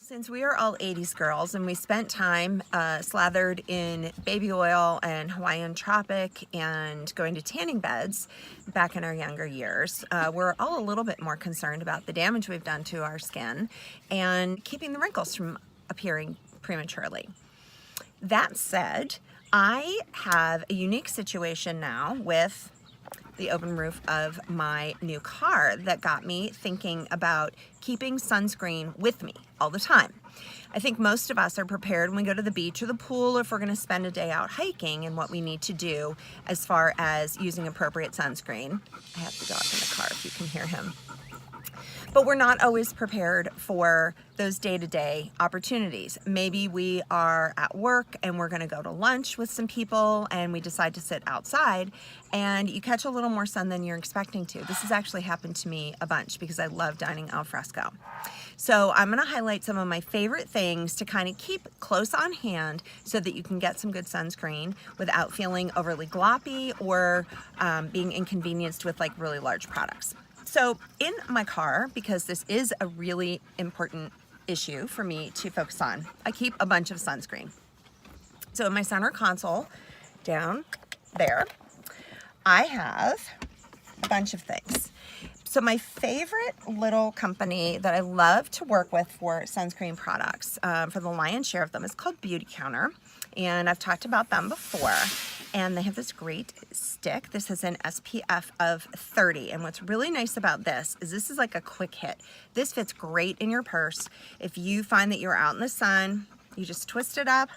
Since we are all 80s girls and we spent time slathered in baby oil and Hawaiian Tropic and going to tanning beds back in our younger years, we're all a little bit more concerned about the damage we've done to our skin and keeping the wrinkles from appearing prematurely. That said, I have a unique situation now with the open roof of my new car that got me thinking about keeping sunscreen with me all the time. I think most of us are prepared when we go to the beach or the pool, or if we're going to spend a day out hiking, and what we need to do as far as using appropriate sunscreen. I have the dog in the car if you can hear him. But we're not always prepared for those day-to-day opportunities. Maybe we are at work and we're gonna go to lunch with some people and we decide to sit outside and you catch a little more sun than you're expecting to. This has actually happened to me a bunch because I love dining al fresco. So I'm gonna highlight some of my favorite things to kind of keep close on hand so that you can get some good sunscreen without feeling overly gloppy or being inconvenienced with like really large products. So in my car, because this is a really important issue for me to focus on, I keep a bunch of sunscreen. So in my center console down there, I have a bunch of things. So my favorite little company that I love to work with for sunscreen products, for the lion's share of them, is called Beauty Counter. And I've talked about them before. And they have this great stick. This has an SPF of 30. And what's really nice about this is like a quick hit. This fits great in your purse. If you find that you're out in the sun, you just twist it up.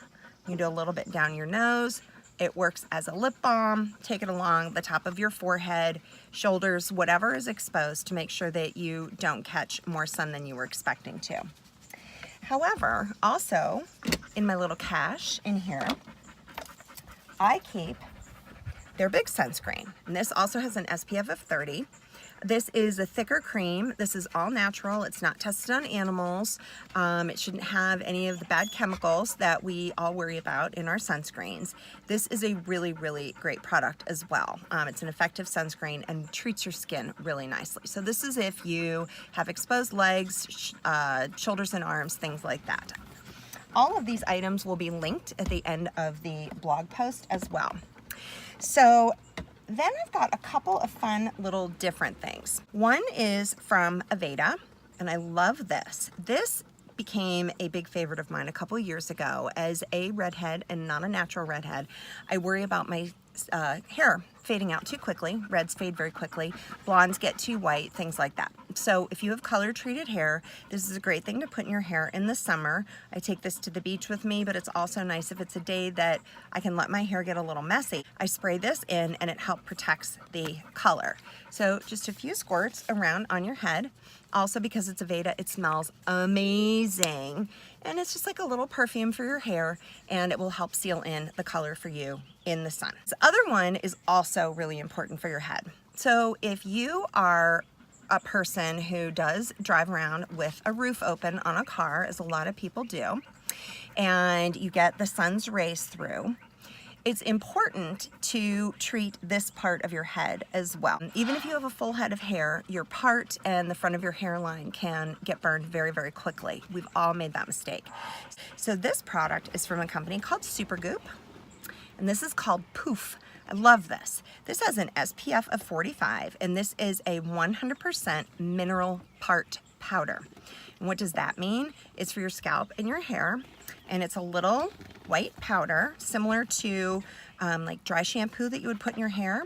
You do a little bit down your nose. It works as a lip balm. Take it along the top of your forehead, shoulders, whatever is exposed, to make sure that you don't catch more sun than you were expecting to. However, also in my little cache in here, I keep their big sunscreen. And this also has an SPF of 30. This is a thicker cream. This is all natural. It's not tested on animals. It shouldn't have any of the bad chemicals that we all worry about in our sunscreens. This is a really, really great product as well. It's an effective sunscreen and treats your skin really nicely. So this is if you have exposed legs, shoulders and arms, things like that. All of these items will be linked at the end of the blog post as well. So then I've got a couple of fun little different things. One is from Aveda, and I love this. This became a big favorite of mine a couple of years ago. As a redhead and not a natural redhead, I worry about my hair fading out too quickly. Reds fade very quickly. Blondes get too white, things like that. So if you have color treated hair, this is a great thing to put in your hair in the summer. I take this to the beach with me, but it's also nice if it's a day that I can let my hair get a little messy. I spray this in and it helps protects the color. So just a few squirts around on your head. Also, because it's Aveda, it smells amazing. And it's just like a little perfume for your hair, and it will help seal in the color for you in the sun. The other one is also really important for your head. So if you are a person who does drive around with a roof open on a car, as a lot of people do, and you get the sun's rays through, it's important to treat this part of your head as well. Even if you have a full head of hair, your part and the front of your hairline can get burned very, very quickly. We've all made that mistake. So this product is from a company called Supergoop, and this is called Poof. I love this. This has an SPF of 45, and this is a 100% mineral part powder. And what does that mean? It's for your scalp and your hair, and it's a little white powder similar to like dry shampoo that you would put in your hair,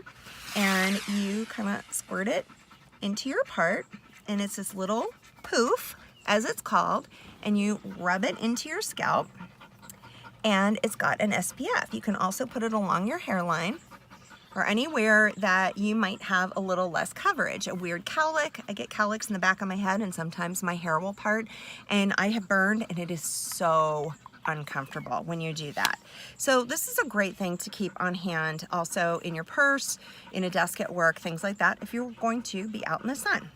and you kind of squirt it into your part, and it's this little poof, as it's called, and you rub it into your scalp, and it's got an SPF. You can also put it along your hairline or anywhere that you might have a little less coverage. A weird cowlick. I get cowlicks in the back of my head, and sometimes my hair will part, and I have burned, and it is so uncomfortable when you do that. So this is a great thing to keep on hand, also in your purse, in a desk at work, things like that, if you're going to be out in the sun.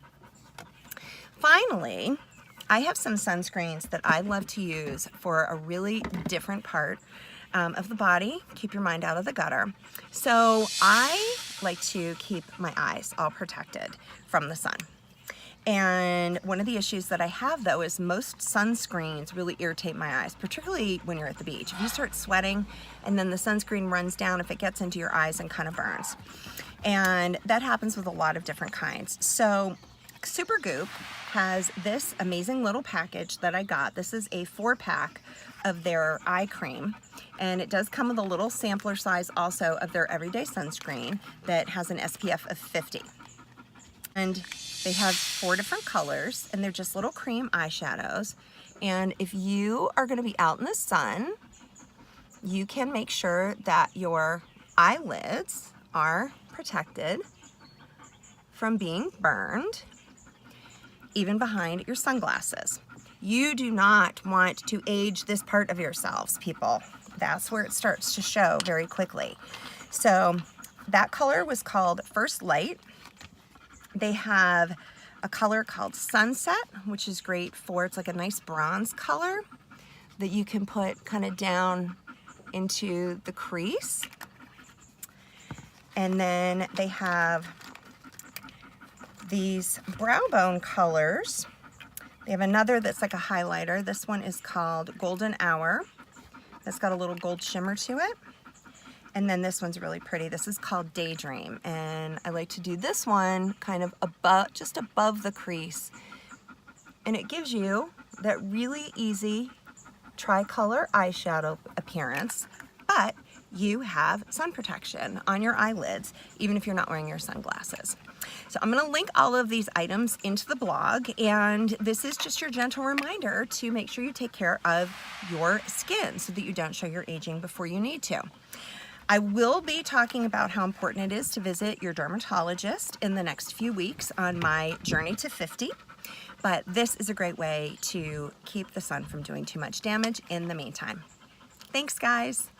Finally, I have some sunscreens that I love to use for a really different part of the body. Keep your mind out of the gutter. So I like to keep my eyes all protected from the sun. And one of the issues that I have though is most sunscreens really irritate my eyes, particularly when you're at the beach. If you start sweating and then the sunscreen runs down, if it gets into your eyes and kind of burns. And that happens with a lot of different kinds. So Supergoop has this amazing little package that I got. This is a 4-pack of their eye cream, and it does come with a little sampler size also of their everyday sunscreen that has an SPF of 50. And they have 4 different colors, and they're just little cream eyeshadows. And if you are going to be out in the sun, you can make sure that your eyelids are protected from being burned, even behind your sunglasses. You do not want to age this part of yourselves, people. That's where it starts to show very quickly. So that color was called First Light. They have a color called Sunset, which is great for, it's like a nice bronze color that you can put kind of down into the crease. And then they have these brow bone colors. They have another that's like a highlighter. This one is called Golden Hour. That's got a little gold shimmer to it. And then this one's really pretty. This is called Daydream. And I like to do this one kind of above, just above the crease. And it gives you that really easy tricolor eyeshadow appearance, but you have sun protection on your eyelids, even if you're not wearing your sunglasses. So I'm going to link all of these items into the blog, and this is just your gentle reminder to make sure you take care of your skin so that you don't show your aging before you need to. I will be talking about how important it is to visit your dermatologist in the next few weeks on my journey to 50, but this is a great way to keep the sun from doing too much damage in the meantime. Thanks, guys.